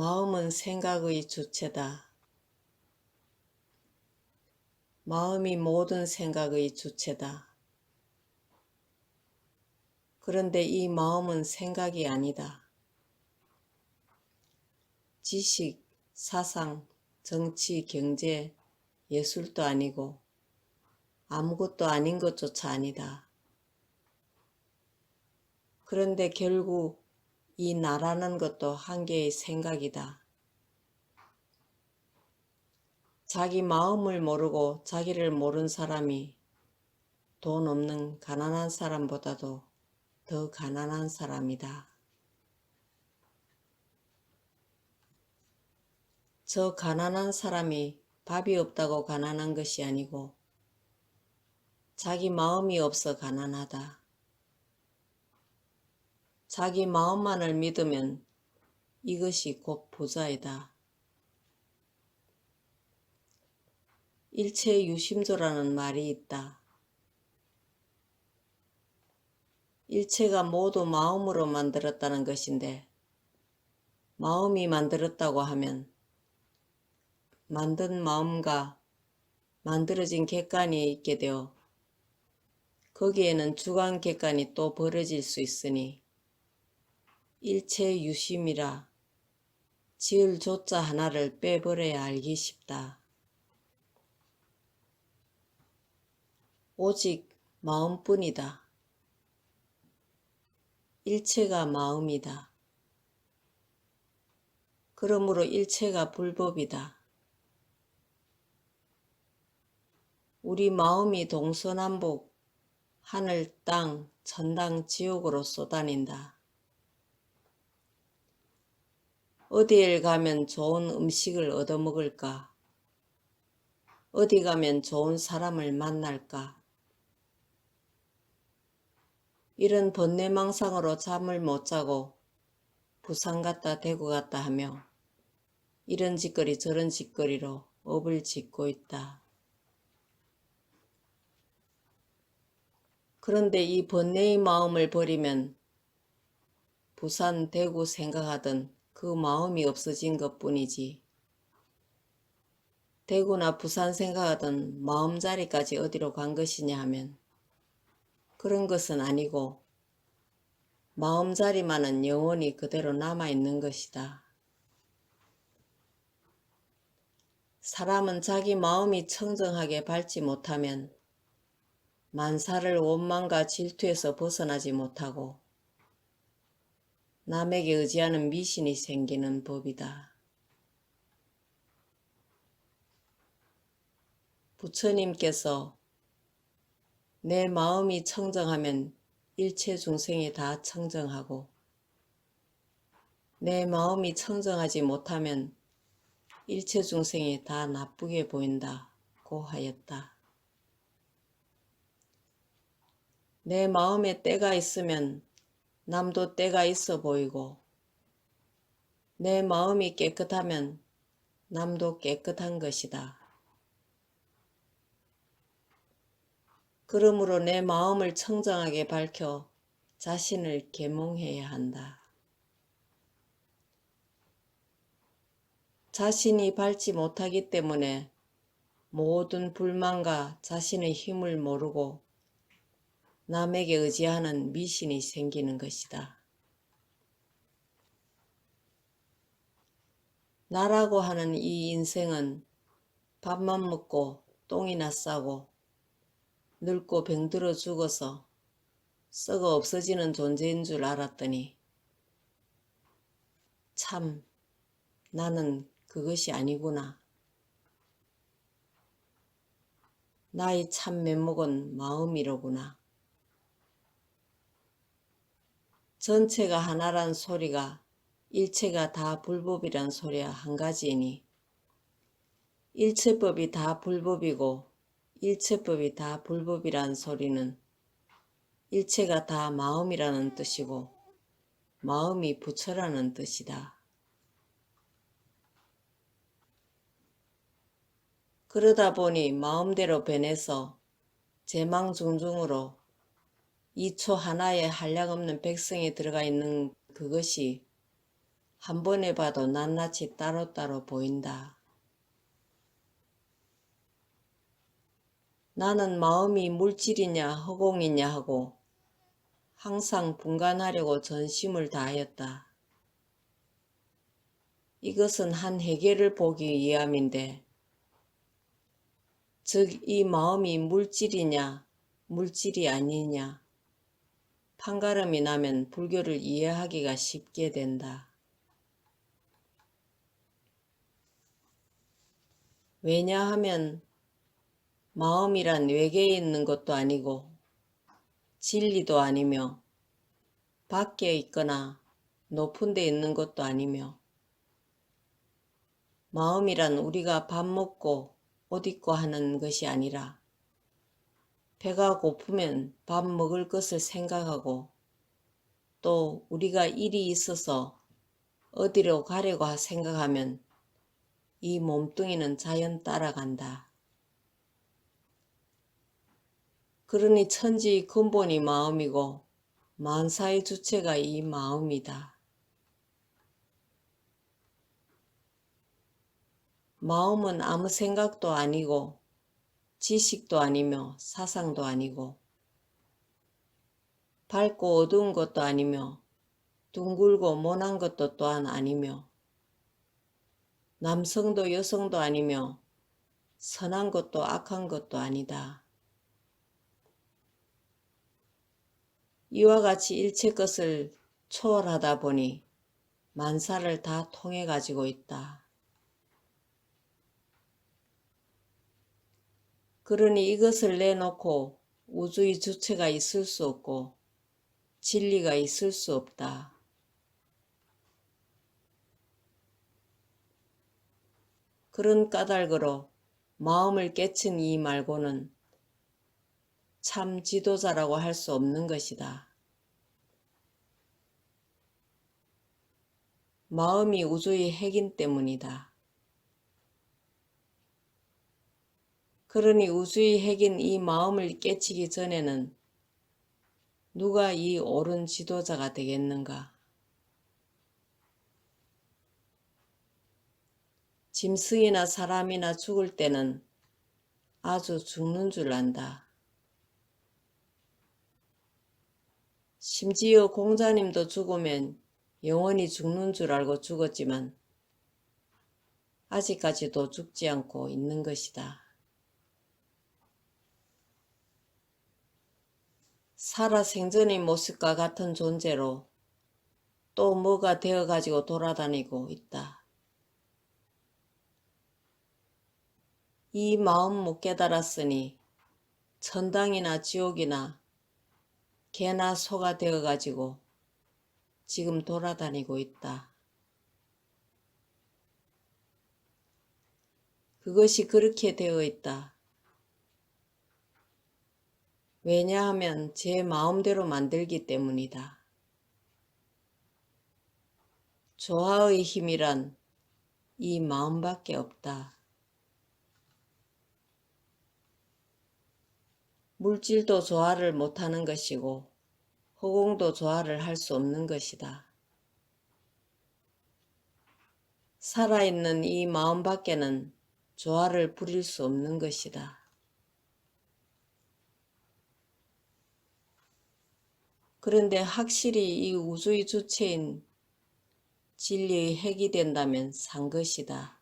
마음은 생각의 주체다. 마음이 모든 생각의 주체다. 그런데 이 마음은 생각이 아니다. 지식, 사상, 정치, 경제, 예술도 아니고 아무것도 아닌 것조차 아니다. 그런데 결국 이 나라는 것도 한 개의 생각이다. 자기 마음을 모르고 자기를 모른 사람이 돈 없는 가난한 사람보다도 더 가난한 사람이다. 저 가난한 사람이 밥이 없다고 가난한 것이 아니고 자기 마음이 없어 가난하다. 자기 마음만을 믿으면 이것이 곧 부자이다. 일체유심조라는 말이 있다. 일체가 모두 마음으로 만들었다는 것인데 마음이 만들었다고 하면 만든 마음과 만들어진 객관이 있게 되어 거기에는 주관 객관이 또 벌어질 수 있으니 일체유심이라 지을 조자 하나를 빼버려야 알기 쉽다. 오직 마음뿐이다. 일체가 마음이다. 그러므로 일체가 불법이다. 우리 마음이 동서남북 하늘, 땅, 천당, 지옥으로 쏘다닌다. 어디에 가면 좋은 음식을 얻어먹을까? 어디 가면 좋은 사람을 만날까? 이런 번뇌망상으로 잠을 못 자고 부산 갔다 대구 갔다 하며 이런 짓거리 저런 짓거리로 업을 짓고 있다. 그런데 이 번뇌의 마음을 버리면 부산 대구 생각하던 그 마음이 없어진 것뿐이지 대구나 부산 생각하던 마음자리까지 어디로 간 것이냐 하면 그런 것은 아니고 마음자리만은 영원히 그대로 남아있는 것이다. 사람은 자기 마음이 청정하게 밝지 못하면 만사를 원망과 질투에서 벗어나지 못하고 남에게 의지하는 미신이 생기는 법이다. 부처님께서 내 마음이 청정하면 일체 중생이 다 청정하고 내 마음이 청정하지 못하면 일체 중생이 다 나쁘게 보인다고 하였다. 내 마음에 때가 있으면 남도 때가 있어 보이고 내 마음이 깨끗하면 남도 깨끗한 것이다. 그러므로 내 마음을 청정하게 밝혀 자신을 계몽해야 한다. 자신이 밝지 못하기 때문에 모든 불만과 자신의 힘을 모르고 남에게 의지하는 미신이 생기는 것이다. 나라고 하는 이 인생은 밥만 먹고 똥이나 싸고 늙고 병들어 죽어서 썩어 없어지는 존재인 줄 알았더니 참 나는 그것이 아니구나. 나의 참 면목은 마음이로구나. 전체가 하나란 소리가 일체가 다 불법이란 소리야 한 가지이니 일체법이 다 불법이고 일체법이 다 불법이란 소리는 일체가 다 마음이라는 뜻이고 마음이 부처라는 뜻이다. 그러다 보니 마음대로 변해서 제망중중으로 이초 하나에 한량없는 백성이 들어가 있는 그것이 한 번에 봐도 낱낱이 따로따로 보인다. 나는 마음이 물질이냐 허공이냐 하고 항상 분간하려고 전심을 다하였다. 이것은 한 해결을 보기 위함인데, 즉 이 마음이 물질이냐 물질이 아니냐 판가름이 나면 불교를 이해하기가 쉽게 된다. 왜냐하면 마음이란 외계에 있는 것도 아니고 진리도 아니며 밖에 있거나 높은 데 있는 것도 아니며 마음이란 우리가 밥 먹고 옷 입고 하는 것이 아니라 배가 고프면 밥 먹을 것을 생각하고 또 우리가 일이 있어서 어디로 가려고 생각하면 이 몸뚱이는 자연 따라간다. 그러니 천지의 근본이 마음이고 만사의 주체가 이 마음이다. 마음은 아무 생각도 아니고 지식도 아니며 사상도 아니고 밝고 어두운 것도 아니며 둥글고 모난 것도 또한 아니며 남성도 여성도 아니며 선한 것도 악한 것도 아니다. 이와 같이 일체 것을 초월하다 보니 만사를 다 통해 가지고 있다. 그러니 이것을 내놓고 우주의 주체가 있을 수 없고 진리가 있을 수 없다. 그런 까닭으로 마음을 깨친 이 말고는 참 지도자라고 할 수 없는 것이다. 마음이 우주의 핵인 때문이다. 그러니 우주의 핵인 이 마음을 깨치기 전에는 누가 이 옳은 지도자가 되겠는가? 짐승이나 사람이나 죽을 때는 아주 죽는 줄 안다. 심지어 공자님도 죽으면 영원히 죽는 줄 알고 죽었지만 아직까지도 죽지 않고 있는 것이다. 살아생전의 모습과 같은 존재로 또 뭐가 되어가지고 돌아다니고 있다. 이 마음 못 깨달았으니 천당이나 지옥이나 개나 소가 되어가지고 지금 돌아다니고 있다. 그것이 그렇게 되어 있다. 왜냐하면 제 마음대로 만들기 때문이다. 조화의 힘이란 이 마음밖에 없다. 물질도 조화를 못하는 것이고 허공도 조화를 할 수 없는 것이다. 살아있는 이 마음 밖에는 조화를 부릴 수 없는 것이다. 그런데 확실히 이 우주의 주체인 진리의 핵이 된다면 산 것이다.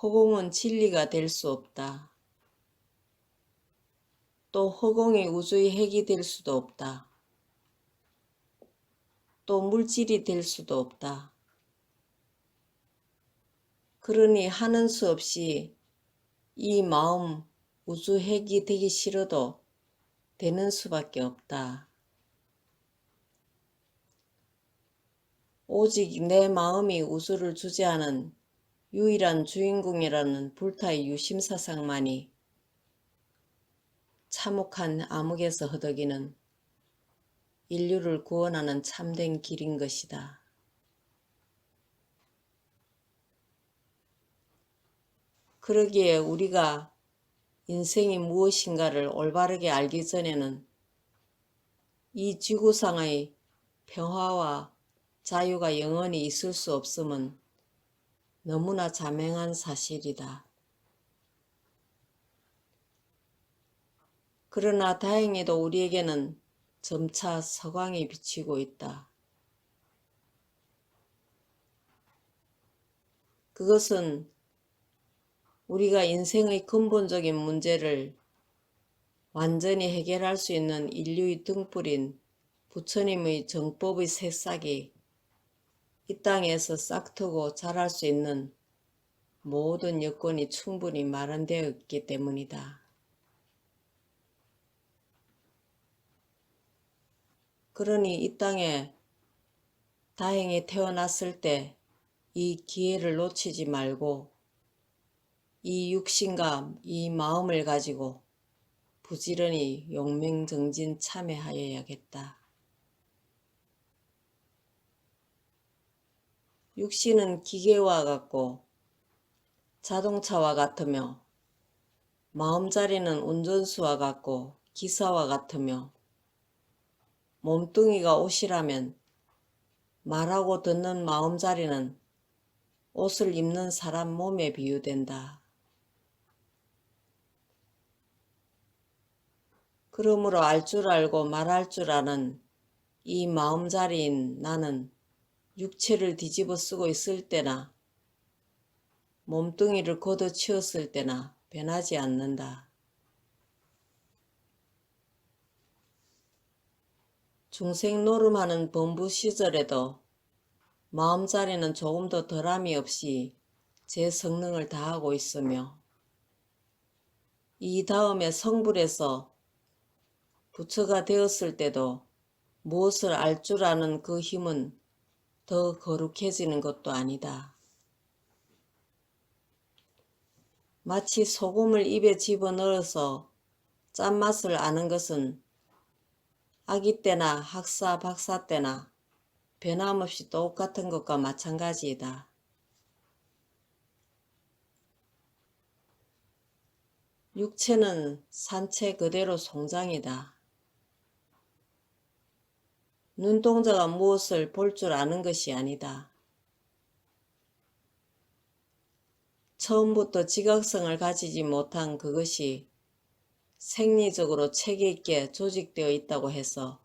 허공은 진리가 될 수 없다. 또 허공이 우주의 핵이 될 수도 없다. 또 물질이 될 수도 없다. 그러니 하는 수 없이 이 마음 우주 핵이 되기 싫어도 되는 수밖에 없다. 오직 내 마음이 우주를 주재하는 유일한 주인공이라는 불타의 유심사상만이 참혹한 암흑에서 허덕이는 인류를 구원하는 참된 길인 것이다. 그러기에 우리가 인생이 무엇인가를 올바르게 알기 전에는 이 지구상의 평화와 자유가 영원히 있을 수 없음은 너무나 자명한 사실이다. 그러나 다행히도 우리에게는 점차 서광이 비치고 있다. 그것은 우리가 인생의 근본적인 문제를 완전히 해결할 수 있는 인류의 등불인 부처님의 정법의 새싹이 이 땅에서 싹트고 자랄 수 있는 모든 여건이 충분히 마련되어 있기 때문이다. 그러니 이 땅에 다행히 태어났을 때 이 기회를 놓치지 말고 이 육신과 이 마음을 가지고 부지런히 용맹정진 참여하여야겠다. 육신은 기계와 같고 자동차와 같으며 마음자리는 운전수와 같고 기사와 같으며 몸뚱이가 옷이라면 말하고 듣는 마음자리는 옷을 입는 사람 몸에 비유된다. 그러므로 알 줄 알고 말할 줄 아는 이 마음자리인 나는 육체를 뒤집어 쓰고 있을 때나 몸뚱이를 걷어치웠을 때나 변하지 않는다. 중생 노름하는 범부 시절에도 마음자리는 조금도 덜함이 없이 제 성능을 다하고 있으며 이 다음에 성불에서 부처가 되었을 때도 무엇을 알 줄 아는 그 힘은 더 거룩해지는 것도 아니다. 마치 소금을 입에 집어넣어서 짠맛을 아는 것은 아기 때나 학사 박사 때나 변함없이 똑같은 것과 마찬가지이다. 육체는 산채 그대로 송장이다. 눈동자가 무엇을 볼 줄 아는 것이 아니다. 처음부터 지각성을 가지지 못한 그것이 생리적으로 체계 있게 조직되어 있다고 해서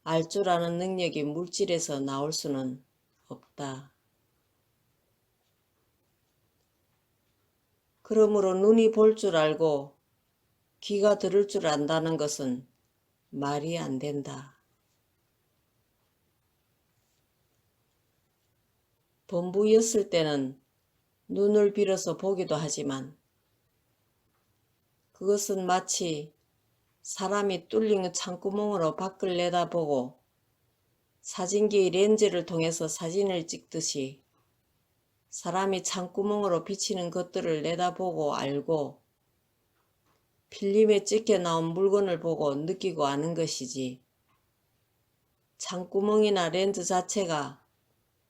알 줄 아는 능력이 물질에서 나올 수는 없다. 그러므로 눈이 볼 줄 알고 귀가 들을 줄 안다는 것은 말이 안 된다. 범부였을 때는 눈을 빌어서 보기도 하지만 그것은 마치 사람이 뚫린 창구멍으로 밖을 내다보고 사진기의 렌즈를 통해서 사진을 찍듯이 사람이 창구멍으로 비치는 것들을 내다보고 알고 필름에 찍혀 나온 물건을 보고 느끼고 아는 것이지 창구멍이나 렌즈 자체가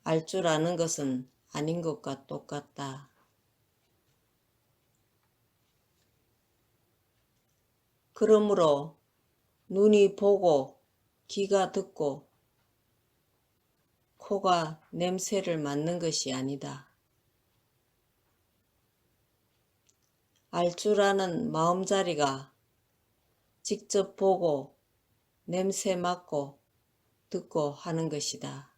알 줄 아는 것은 아닌 것과 똑같다. 그러므로 눈이 보고 귀가 듣고 코가 냄새를 맡는 것이 아니다. 알 줄 아는 마음자리가 직접 보고 냄새 맡고 듣고 하는 것이다.